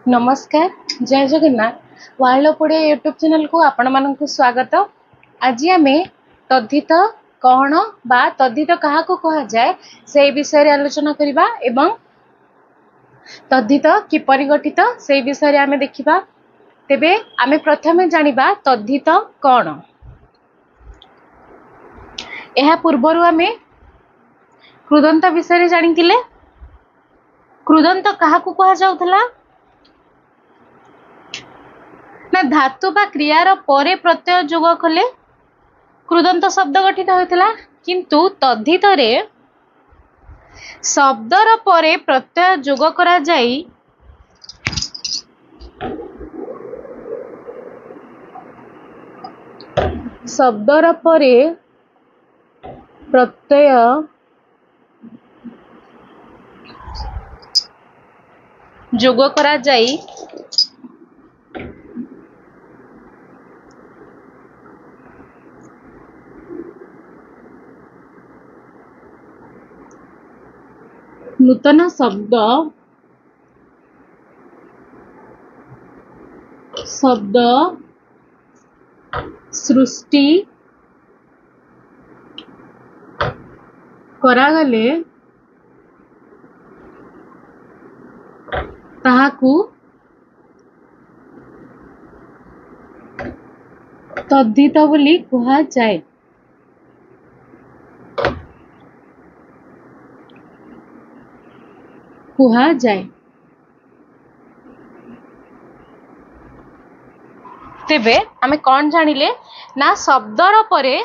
नमस्कार जय Jagannath वाइल्डपुड़े YouTube channel को आपण मानक स्वागत। आज आम तद्धित कौन बा तद्धित क्या कह जाए से विषय आलोचना करबा एवं तद्धित किपरि गठित से विषय आम देखा। तेबे आम प्रथमे जानिबा तद्धित कौन। यह पूर्वर आम कृदंत विषय जानिथिले। कृदंत क्या कह जाउथला ना धातु बा क्रियार परे प्रत्यय जोग कले कृदंत शब्द गठित होता। किंतु तद्धित रे शब्दर परे प्रत्यय जोग करा जाई शब्दर परे प्रत्यय जोग करा जाई नूतन शब्द सृष्टि करागले ताहाकू तद्धित बोली कहा जाए। तेबे आमे कौन जानिले ना शब्दर परे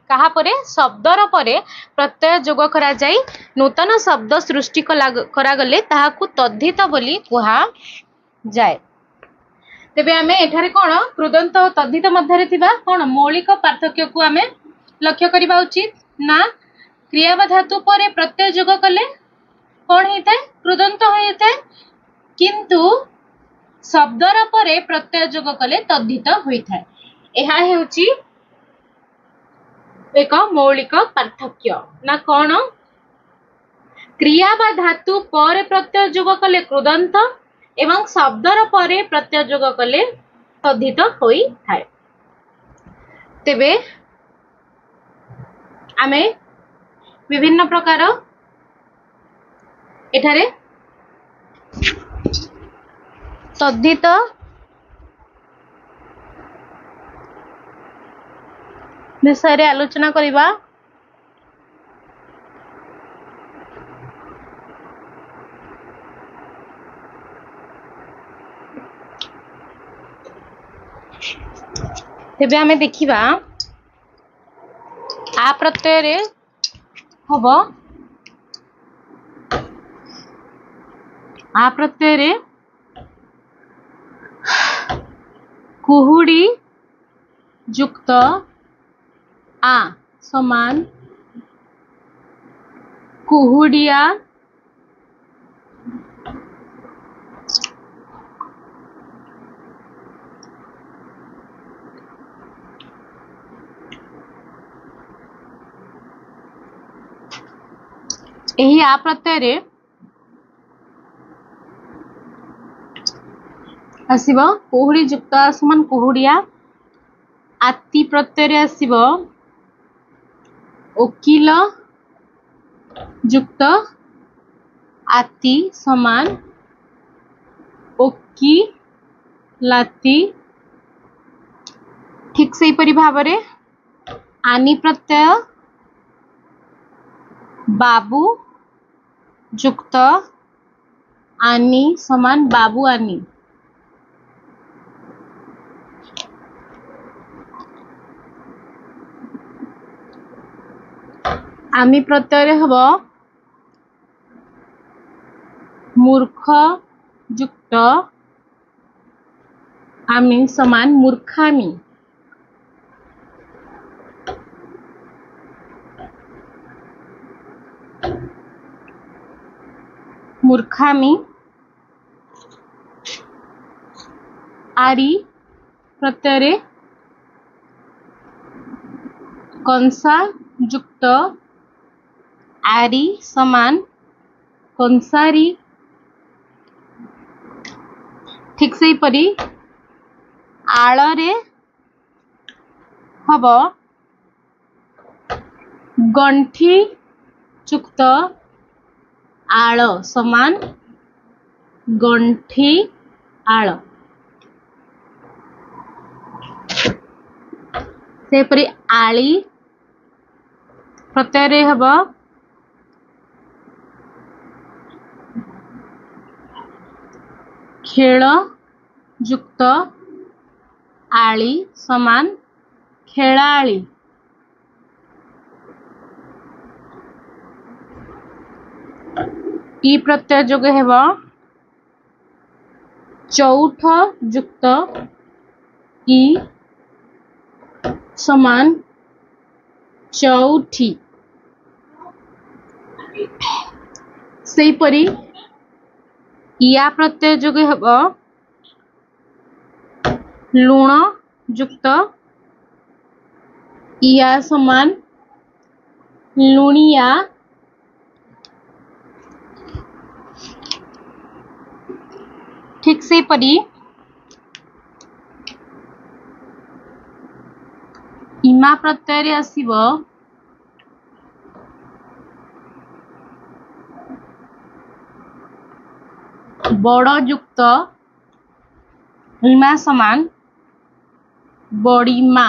कहा परे शब्दर परे प्रत्यय जोग करा जाई नूतन शब्द सृष्टि करागले ताहाकू तद्धित बोली कहा जाए। तेबे आमे एठारे कोन कृदंत और तद्धित मध्यरे थिबा कोन मौलिक पार्थक्य को आमे लक्ष्य करिबा उचित ना क्रिया बा धातु परे प्रत्यय जोग कले कोन हेता कृदंत होइता। किंतु शब्दर परे प्रत्यय जोग कले तद्धित होइता। एहा हेउची एक मौलिक पार्थक्य ना कोन क्रिया बा धातु परे प्रत्यय जोग कले कृदंत एवं शब्दर परे प्रत्यय जोग कले तद्धित होई थाए। तेबे आमे विभिन्न प्रकार एठारे तद्धित विषय रे आलोचना करिबा। तेबे आमे देखिबा आ प्रत्यय रे हबो आ प्रत्यय रे कुहुड़ी युक्त आ समान कुहुड़िया एही आ प्रत्यय रे आसीबो कुहुड़ी युक्त आ समान कुहुड़िया। आति प्रत्यय रे आसीबो ओकिल युक्त आति समान ओकी लाती। ठीक से परि भाबरे आनी प्रत्यय बाबू युक्त आनी समान बाबू आनी। आमी प्रत्यय रे हबो मूर्ख युक्त आमी समान मूर्खामी। मूर्खामी। आरी प्रत्यय रे कंसा युक्त आरी समान कंसारी। ठीक से परी आଳରେ हब गंठी जुक्त आळ समान गंठी आळ सेपरी आली प्रत्यय हब खेल जुक्त आली समान खेलाली ई प्रत्यय जोग हेब चौठ जुक्त ई समान चौठी सेपरी या प्रत्यय जोग हेब लुण जुक्त या समान लुणिया ठीक से परी इमा प्रत्यय रे आसीब बड़ जुक्त इमा समान बड़ीमा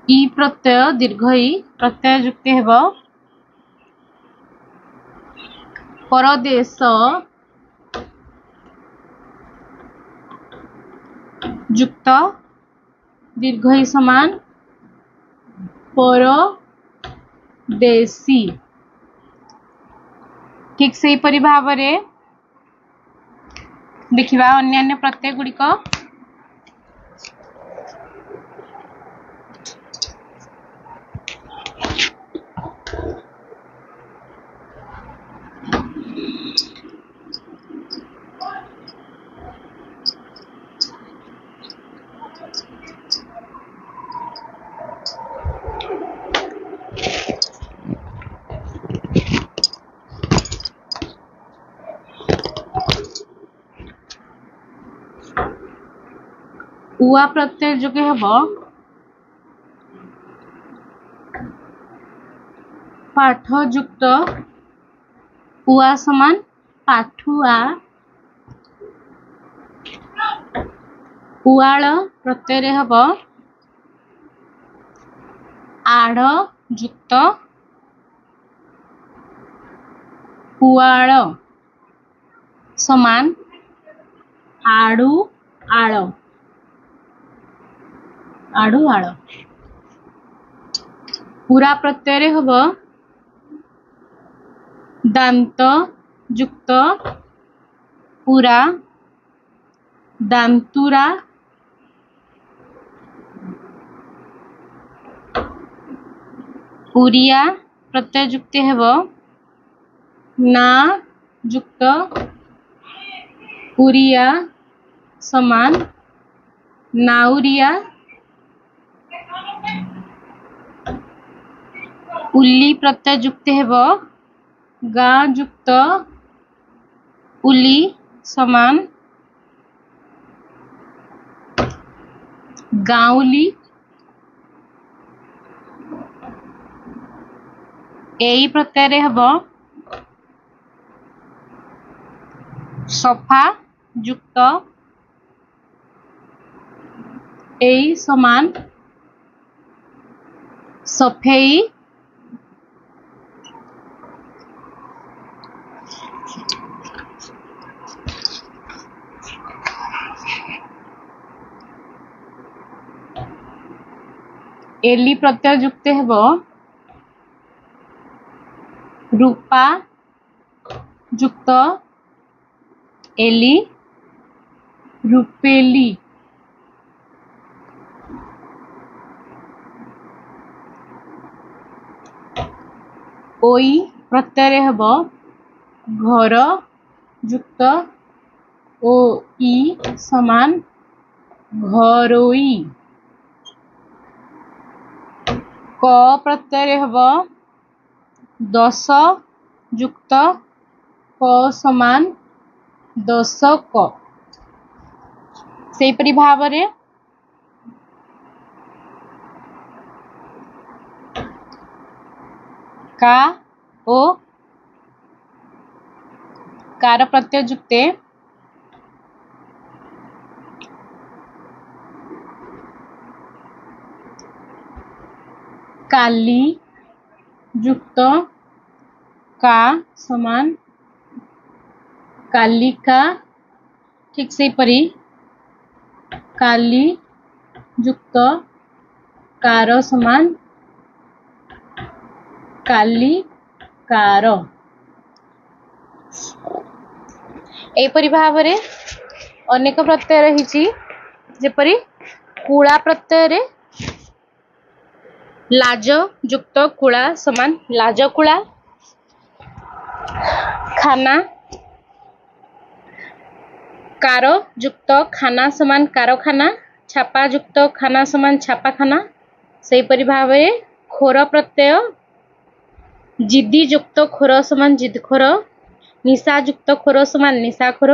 ई प्रत्यय दीर्घ ई प्रत्यय जुक्त हेब परदेश जुक्त दीर्घ ई समान परदेशी ठीक से परि भाव रे देखिबा अन्य प्रत्यय गुड़िक उआ प्रत्यय जोगे हेब पाठ जुक्त उआ समान पाठुआ उआल प्रत्यय हेब आढ़ जुक्त उआल समान आड़ू आड़ आड़ू आड़ पूरा प्रत्यय हब दांत जुक्त पूरा दांतुरा उरिया प्रत्यय जुक्त हेब ना जुक्त उरिया समान नाउरिया उल्ली प्रत्यय जुक्त हेब गा जुक्त उली समान गाउली एई प्रत्यय हेब सफा जुक्त एई समान सफेई एली प्रत्यय जुक्त हेब रूपा जुक्त एली रूपेली ओई प्रत्यय हेब घर जुक्त ओ ई समान घरोई क प्रत्यय हेब दस जुक्त क समान 10 क सेपरि भावरे का ओ कार प्रत्यय युक्ते काली युक्त का समान कालिका ठीक से परी काली युक्त कार समान काली कार एपरि भावरे अनेक प्रत्यय रही जेपरी कूला प्रत्यय रे लाज युक्त कूला समान लाजकूला खाना कार युक्त खाना समान कारखाना छापा युक्त खाना समान छापाखाना सेपरि भावे खोर प्रत्यय जिद्दी युक्त खोर समान जिदखोर निशा युक्त खोर समान निशाखोर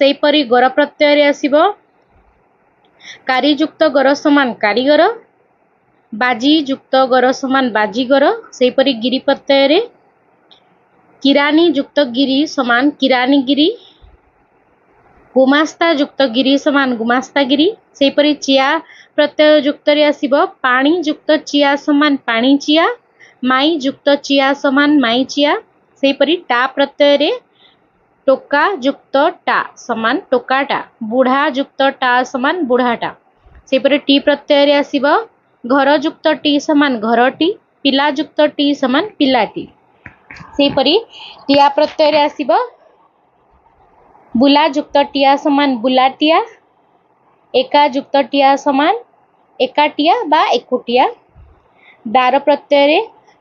सेपरि गर प्रत्यय रे आसीबो कारी युक्त गर समान कारीगर बाजी युक्त गर समान बाजीगर सेपरि गिरी प्रत्यय रे किरानी युक्त गिरी समान किरानीगिरी गुमास्ता युक्त गिरी समान गुमास्तागिरी सेपरि चिया प्रत्यय युक्त रे आसीबो पानी युक्त चिया समान पानी चिया माई युक्त चिया समान माई चिया सेपरि टा प्रत्यय रे टोका युक्त टा समान टोकाटा बुढ़ा युक्त टा समान बुढ़ाटा सेपरि टी प्रत्यय रे आसीबो घर युक्त टी समान घरटी पिला युक्त टी समान पिलाटी सेपरि टिया प्रत्यय रे आसीबो बुला युक्त टिया समान बुलाटिया एका युक्त टिया समान एकाटिया बा एकुटिया दार प्रत्यय रे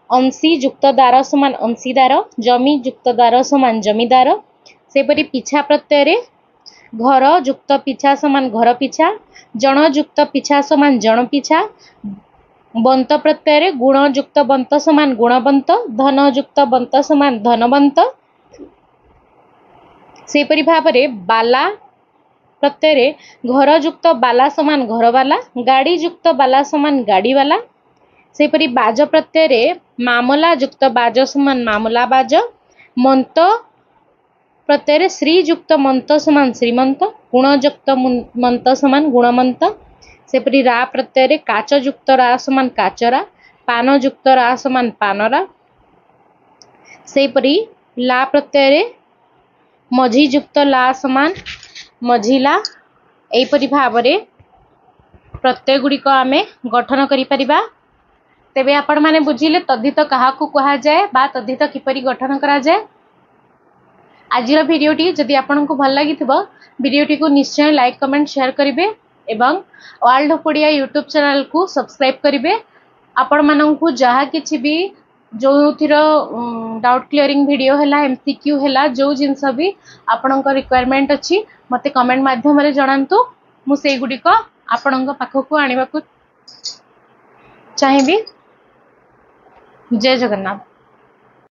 अंशी युक्त दार समान अंशीदार जमी युक्त दार समान जमीदार सेपरि पिछा प्रत्यय रे घर युक्त पिछा समान घर पिछा जन युक्त पिछा समान जन पिछा बंत प्रत्यय रे गुण युक्त बंत समान गुणवंत धन युक्त बंत समान धनवंत सेपरि भावरे बाला प्रत्यय रे घर युक्त बाला समान घरवाला गाड़ी युक्त बाला समान गाड़ीवाला सेपरि बाज प्रत्यय रे मामला युक्त बाज समान मामला बाज मंत प्रत्यय रे श्री युक्त मंत समान श्रीमंत गुण युक्त मंत समान गुणमंत सेपरि रा प्रत्यय रे काच युक्त रा समान काचरा पान युक्त रा समान पानरा सेपरि ला प्रत्यय रे मझी युक्त ला समान मझिला एपरि भावरे प्रत्यय गुड़िक आमे गठन करि परिबा तेबे आपण माने बुझिले तद्धित काहाकू कहा जाए बा तद्धित किपरि गठन करा जाए आजिर भिडियोटी जदि आपनको भल लागिथिबो भिडियोटी को निश्चय लाइक कमेंट शेयर करिवे एवं world of Odia YouTube channel को सब्सक्राइब करिवे आपण माननकू जहा किछि भी जो थिरो डाउट क्लियरिंग वीडियो हैला एमसीक्यू हैला जो जिंस भी आपणक रिक्वायरमेंट अछि मते कमेंट माध्यम रे जणांतु मु सेई गुडी को आपणक पाखकू आनिबा को चाहिबी जय जगन्नाथ।